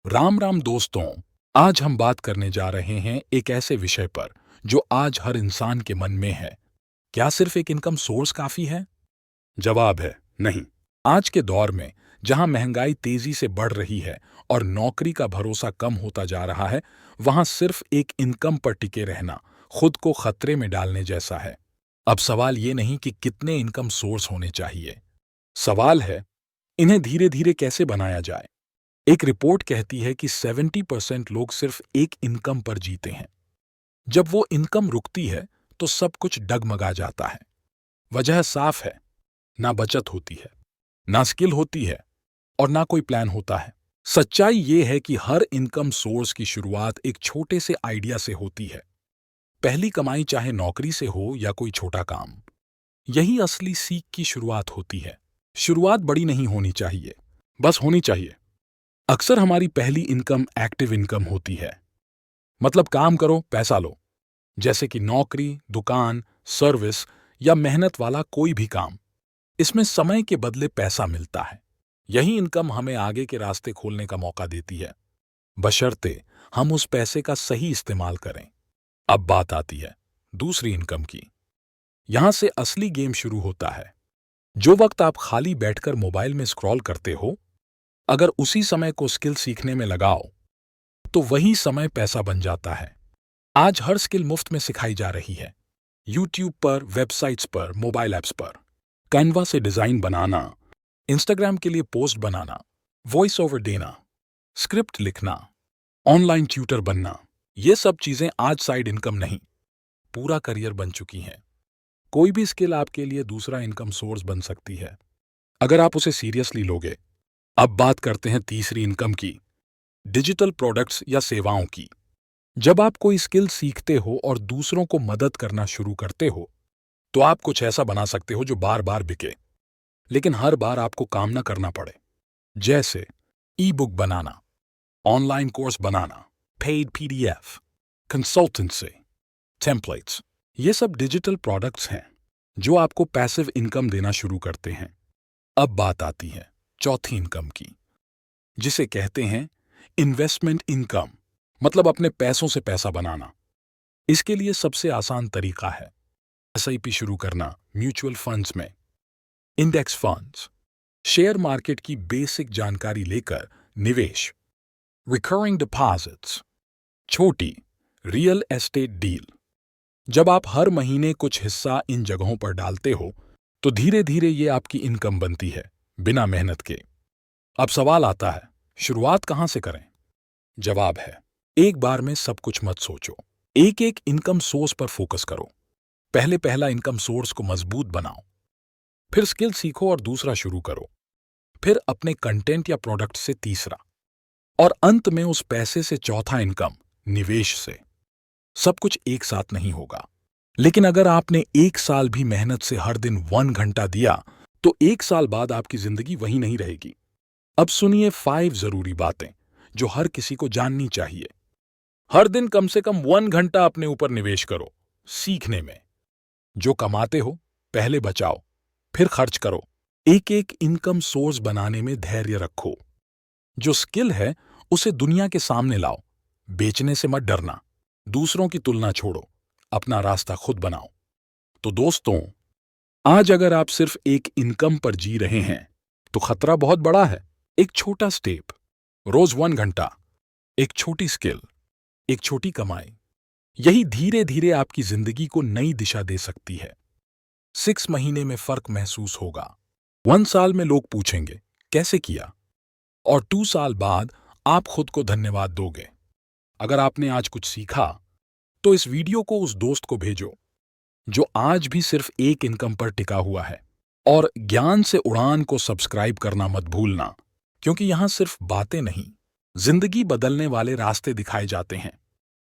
राम राम दोस्तों। आज हम बात करने जा रहे हैं एक ऐसे विषय पर जो आज हर इंसान के मन में है। क्या सिर्फ एक इनकम सोर्स काफी है? जवाब है नहीं। आज के दौर में जहां महंगाई तेजी से बढ़ रही है और नौकरी का भरोसा कम होता जा रहा है, वहां सिर्फ एक इनकम पर टिके रहना खुद को खतरे में डालने जैसा है। अब सवाल ये नहीं कि कितने इनकम सोर्स होने चाहिए, सवाल है इन्हें धीरे धीरे कैसे बनाया जाए। एक रिपोर्ट कहती है कि 70% लोग सिर्फ एक इनकम पर जीते हैं। जब वो इनकम रुकती है तो सब कुछ डगमगा जाता है। वजह साफ है, ना बचत होती है, ना स्किल होती है और ना कोई प्लान होता है। सच्चाई ये है कि हर इनकम सोर्स की शुरुआत एक छोटे से आइडिया से होती है। पहली कमाई चाहे नौकरी से हो या कोई छोटा काम, यही असली सीख की शुरुआत होती है। शुरुआत बड़ी नहीं होनी चाहिए, बस होनी चाहिए। अक्सर हमारी पहली इनकम एक्टिव इनकम होती है, मतलब काम करो पैसा लो, जैसे कि नौकरी, दुकान, सर्विस या मेहनत वाला कोई भी काम। इसमें समय के बदले पैसा मिलता है। यही इनकम हमें आगे के रास्ते खोलने का मौका देती है, बशर्ते हम उस पैसे का सही इस्तेमाल करें। अब बात आती है दूसरी इनकम की। यहां से असली गेम शुरू होता है। जो वक्त आप खाली बैठकर मोबाइल में स्क्रॉल करते हो, अगर उसी समय को स्किल सीखने में लगाओ तो वही समय पैसा बन जाता है। आज हर स्किल मुफ्त में सिखाई जा रही है। यूट्यूब पर, वेबसाइट्स पर, मोबाइल ऐप्स पर। कैनवा से डिजाइन बनाना, इंस्टाग्राम के लिए पोस्ट बनाना, वॉइस ओवर देना, स्क्रिप्ट लिखना, ऑनलाइन ट्यूटर बनना, ये सब चीजें आज साइड इनकम नहीं, पूरा करियर बन चुकी हैं। कोई भी स्किल आपके लिए दूसरा इनकम सोर्स बन सकती है, अगर आप उसे सीरियसली लोगे। अब बात करते हैं तीसरी इनकम की, डिजिटल प्रोडक्ट्स या सेवाओं की। जब आप कोई स्किल सीखते हो और दूसरों को मदद करना शुरू करते हो, तो आप कुछ ऐसा बना सकते हो जो बार बार बिके, लेकिन हर बार आपको काम ना करना पड़े। जैसे ई बुक बनाना, ऑनलाइन कोर्स बनाना, पेड पीडीएफ, कंसल्टेंसी, टेम्पलेट्स। ये सब डिजिटल प्रोडक्ट्स हैं जो आपको पैसिव इनकम देना शुरू करते हैं। अब बात आती है चौथी इनकम की, जिसे कहते हैं इन्वेस्टमेंट इनकम, मतलब अपने पैसों से पैसा बनाना। इसके लिए सबसे आसान तरीका है एसआईपी शुरू करना, म्यूचुअल फंड्स में, इंडेक्स फंड्स, शेयर मार्केट की बेसिक जानकारी लेकर निवेश, रिकरिंग डिपॉजिट्स, छोटी रियल एस्टेट डील। जब आप हर महीने कुछ हिस्सा इन जगहों पर डालते हो, तो धीरे धीरे ये आपकी इनकम बनती है, बिना मेहनत के। अब सवाल आता है, शुरुआत कहां से करें? जवाब है, एक बार में सब कुछ मत सोचो। एक एक इनकम सोर्स पर फोकस करो। पहले पहला इनकम सोर्स को मजबूत बनाओ, फिर स्किल सीखो और दूसरा शुरू करो, फिर अपने कंटेंट या प्रोडक्ट से तीसरा, और अंत में उस पैसे से चौथा इनकम, निवेश से। सब कुछ एक साथ नहीं होगा, लेकिन अगर आपने एक साल भी मेहनत से हर दिन 1 घंटा दिया, तो एक साल बाद आपकी जिंदगी वही नहीं रहेगी। अब सुनिए 5 जरूरी बातें जो हर किसी को जाननी चाहिए। हर दिन कम से कम 1 घंटा अपने ऊपर निवेश करो, सीखने में। जो कमाते हो पहले बचाओ, फिर खर्च करो। एक एक इनकम सोर्स बनाने में धैर्य रखो। जो स्किल है उसे दुनिया के सामने लाओ, बेचने से मत डरना। दूसरों की तुलना छोड़ो, अपना रास्ता खुद बनाओ। तो दोस्तों, आज अगर आप सिर्फ एक इनकम पर जी रहे हैं, तो खतरा बहुत बड़ा है। एक छोटा स्टेप, रोज 1 घंटा, एक छोटी स्किल, एक छोटी कमाई, यही धीरे धीरे आपकी जिंदगी को नई दिशा दे सकती है। 6 महीने में फर्क महसूस होगा। 1 साल में लोग पूछेंगे कैसे किया, और 2 साल बाद आप खुद को धन्यवाद दोगे। अगर आपने आज कुछ सीखा, तो इस वीडियो को उस दोस्त को भेजो जो आज भी सिर्फ एक इनकम पर टिका हुआ है। और ज्ञान से उड़ान को सब्सक्राइब करना मत भूलना, क्योंकि यहां सिर्फ बातें नहीं, जिंदगी बदलने वाले रास्ते दिखाए जाते हैं।